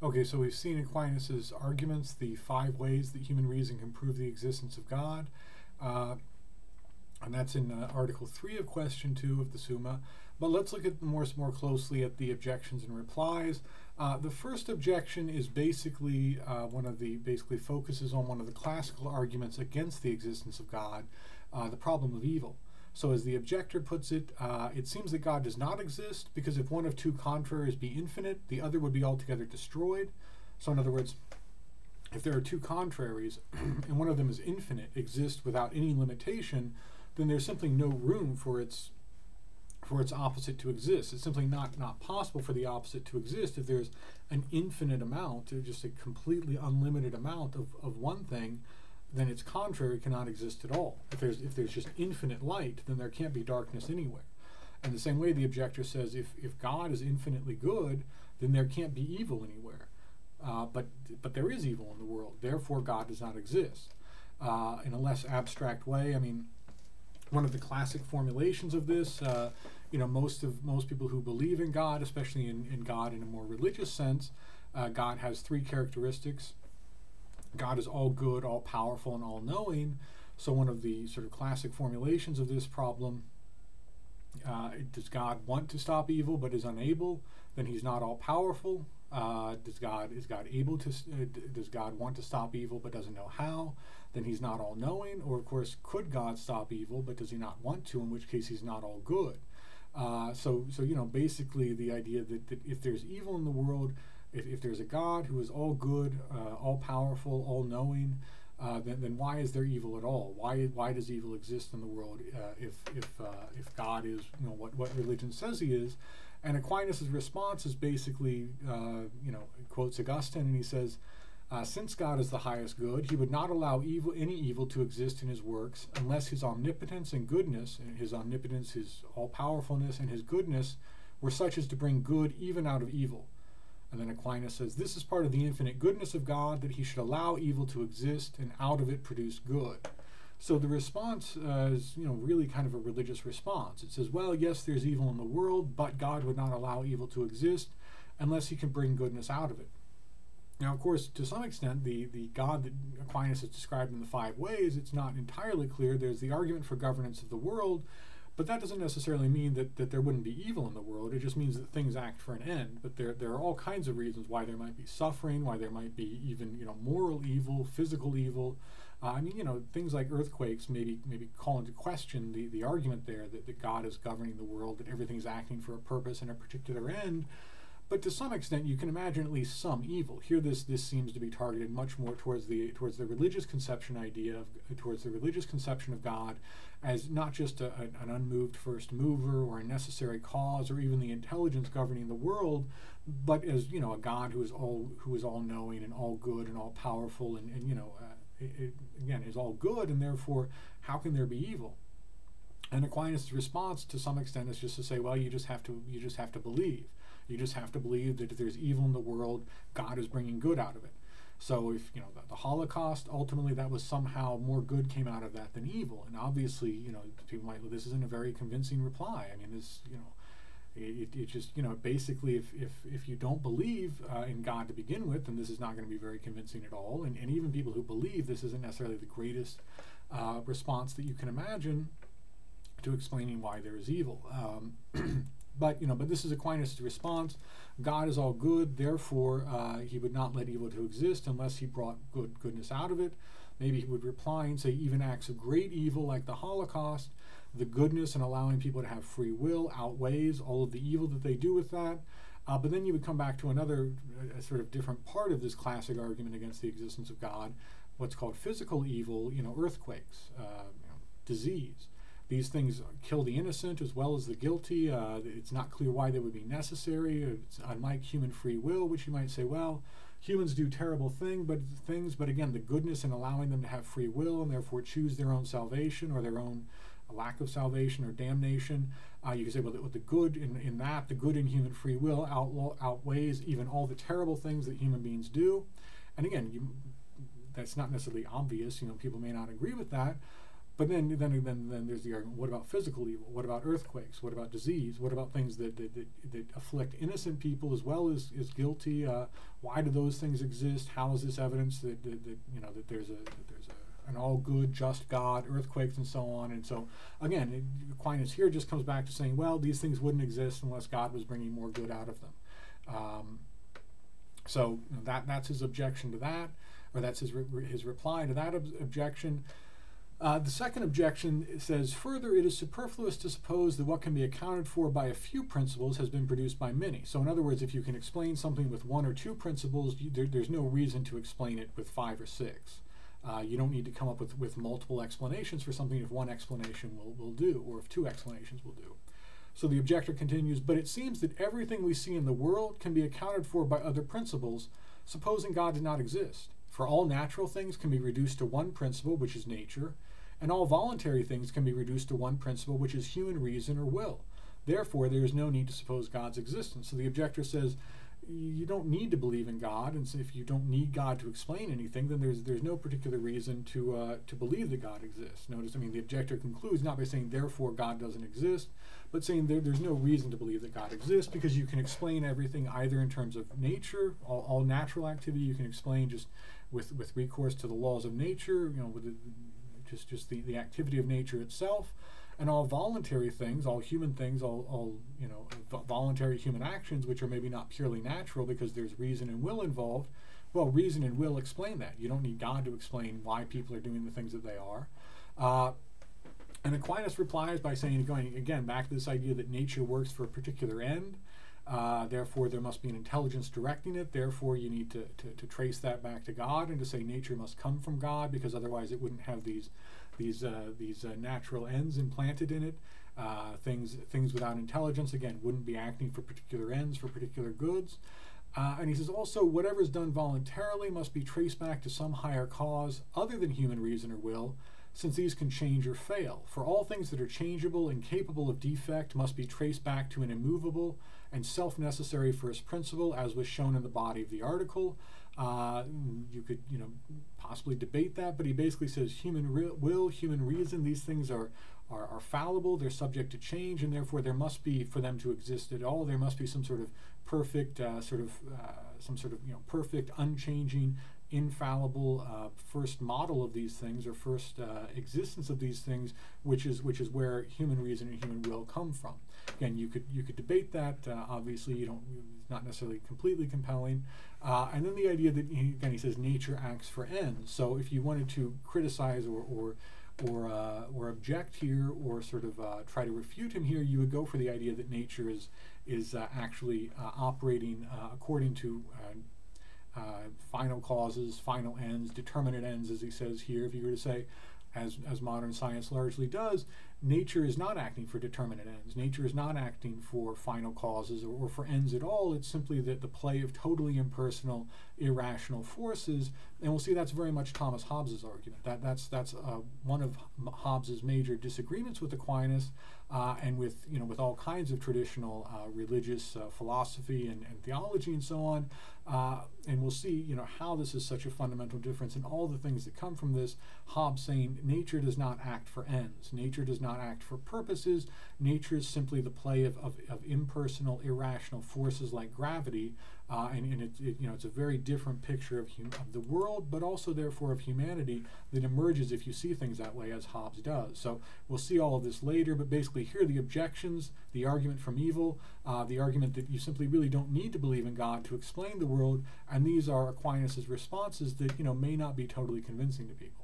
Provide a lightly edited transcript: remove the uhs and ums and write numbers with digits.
Okay, so we've seen Aquinas' arguments, the 5 ways that human reason can prove the existence of God. And that's in Article 3 of Question 2 of the Summa. But let's look at more closely at the objections and replies. The first objection is basically focuses on one of the classical arguments against the existence of God, the problem of evil. So as the objector puts it, it seems that God does not exist because if one of two contraries be infinite, the other would be altogether destroyed. So in other words, if there are two contraries and one of them is infinite, exists without any limitation, then there's simply no room for its opposite to exist. It's simply not possible for the opposite to exist if there's an infinite amount, or just a completely unlimited amount of one thing. Then its contrary cannot exist at all. If there's just infinite light, then there can't be darkness anywhere. And the same way the objector says, if God is infinitely good, then there can't be evil anywhere. But there is evil in the world. Therefore, God does not exist. In a less abstract way, I mean, one of the classic formulations of this, most people who believe in God, especially in God in a more religious sense, God has 3 characteristics. God is all good, all powerful, and all knowing. So one of the sort of classic formulations of this problem, does God want to stop evil but is unable? Then he's not all powerful. Does God want to stop evil but doesn't know how? Then he's not all knowing. Or of course, could God stop evil but does he not want to? In which case he's not all good. So basically the idea that if there's evil in the world, if there's a God who is all good, all powerful, all knowing, then why is there evil at all? Why does evil exist in the world if God is what religion says he is? And Aquinas' response is basically quotes Augustine, and he says, since God is the highest good, he would not allow any evil to exist in his works unless his omnipotence and goodness, his all-powerfulness and his goodness were such as to bring good even out of evil. And then Aquinas says, this is part of the infinite goodness of God, that he should allow evil to exist and out of it produce good. So the response is, really kind of a religious response. It says, well, yes, there's evil in the world, but God would not allow evil to exist unless he can bring goodness out of it. Now, of course, to some extent, the God that Aquinas has described in the 5 ways, it's not entirely clear. There's the argument for governance of the world, but that doesn't necessarily mean that there wouldn't be evil in the world. It just means that things act for an end. But there are all kinds of reasons why there might be suffering, why there might be even moral evil, physical evil. Things like earthquakes maybe call into question the argument there that God is governing the world, that everything's acting for a purpose and a particular end. But to some extent, you can imagine at least some evil. Here, this seems to be targeted much more towards the religious conception towards the religious conception of God as not just an unmoved first mover or a necessary cause or even the intelligence governing the world, but as a God who is all knowing and all good and all powerful and again is all good, and therefore how can there be evil? And Aquinas' response to some extent is just to say, well, you just have to believe. You just have to believe that if there's evil in the world, God is bringing good out of it. So if the Holocaust, ultimately that was somehow more good came out of that than evil. And obviously, people might, well, this isn't a very convincing reply. I mean, this, it just, basically if you don't believe in God to begin with, then this is not going to be very convincing at all. And even people who believe, this isn't necessarily the greatest response that you can imagine to explaining why there is evil. But this is Aquinas' response. God is all good, therefore he would not let evil to exist unless he brought goodness out of it. Maybe he would reply and say even acts of great evil like the Holocaust, the goodness in allowing people to have free will outweighs all of the evil that they do with that. But then you would come back to another sort of different part of this classic argument against the existence of God, what's called physical evil, earthquakes, disease. These things kill the innocent as well as the guilty. It's not clear why they would be necessary. It's unlike human free will, which you might say, well, humans do terrible things, but again, the goodness in allowing them to have free will and therefore choose their own salvation or their own lack of salvation or damnation. You can say, well, the good in that, the good in human free will outweighs even all the terrible things that human beings do. And again, that's not necessarily obvious. People may not agree with that. But then there's the argument, what about physical evil? What about earthquakes? What about disease? What about things that afflict innocent people as well as guilty? Why do those things exist? How is this evidence that there's an all good, just God, earthquakes and so on? And so again, Aquinas here just comes back to saying, well, these things wouldn't exist unless God was bringing more good out of them. So that's his objection to that, or that's his reply to that objection. The second objection says, further, it is superfluous to suppose that what can be accounted for by a few principles has been produced by many. So in other words, if you can explain something with one or two principles, there's no reason to explain it with 5 or 6. You don't need to come up with multiple explanations for something if one explanation will do, or if 2 explanations will do. So the objector continues, but it seems that everything we see in the world can be accounted for by other principles, supposing God did not exist. For all natural things can be reduced to one principle, which is nature, and all voluntary things can be reduced to one principle, which is human reason or will. Therefore, there is no need to suppose God's existence. So the objector says, you don't need to believe in God, and so if you don't need God to explain anything, then there's no particular reason to believe that God exists. Notice, the objector concludes not by saying, therefore God doesn't exist, but saying there's no reason to believe that God exists, because you can explain everything either in terms of nature, all natural activity you can explain just with recourse to the laws of nature, with just the activity of nature itself, and all voluntary things, all human things, all voluntary human actions, which are maybe not purely natural because there's reason and will involved. Well, reason and will explain that. You don't need God to explain why people are doing the things that they are. And Aquinas replies by saying, going again back to this idea that nature works for a particular end. Therefore, there must be an intelligence directing it. Therefore, you need to trace that back to God and to say nature must come from God, because otherwise it wouldn't have these natural ends implanted in it. Things without intelligence, again, wouldn't be acting for particular ends, for particular goods. And he says also, whatever is done voluntarily must be traced back to some higher cause other than human reason or will, since these can change or fail. For all things that are changeable and capable of defect must be traced back to an immovable and self-necessary first principle, as was shown in the body of the article. You could, possibly debate that, but he basically says human will, human reason, these things are fallible, they're subject to change, and therefore there must be, for them to exist at all, there must be some sort of perfect, perfect, unchanging, infallible first model of these things, or first existence of these things, which is where human reason and human will come from. Again, you could debate that. Obviously, it's not necessarily completely compelling. And then the idea that he says nature acts for ends. So if you wanted to criticize or object here, or sort of try to refute him here, you would go for the idea that nature is actually operating according to final causes, final ends, determinate ends, as he says here. If you were to say, as modern science largely does, nature is not acting for determinate ends. Nature is not acting for final causes or for ends at all. It's simply the play of totally impersonal, irrational forces. And we'll see that's very much Thomas Hobbes's argument. That's one of Hobbes's major disagreements with Aquinas, and with all kinds of traditional religious philosophy and theology and so on. And we'll see how this is such a fundamental difference in all the things that come from this. Hobbes saying nature does not act for ends. Nature does not act for purposes. Nature is simply the play of impersonal, irrational forces like gravity, and it's a very different picture of the world, but also therefore of humanity, that emerges if you see things that way, as Hobbes does. So we'll see all of this later, but basically here are the objections, the argument from evil, the argument that you simply really don't need to believe in God to explain the world, and these are Aquinas' responses that may not be totally convincing to people.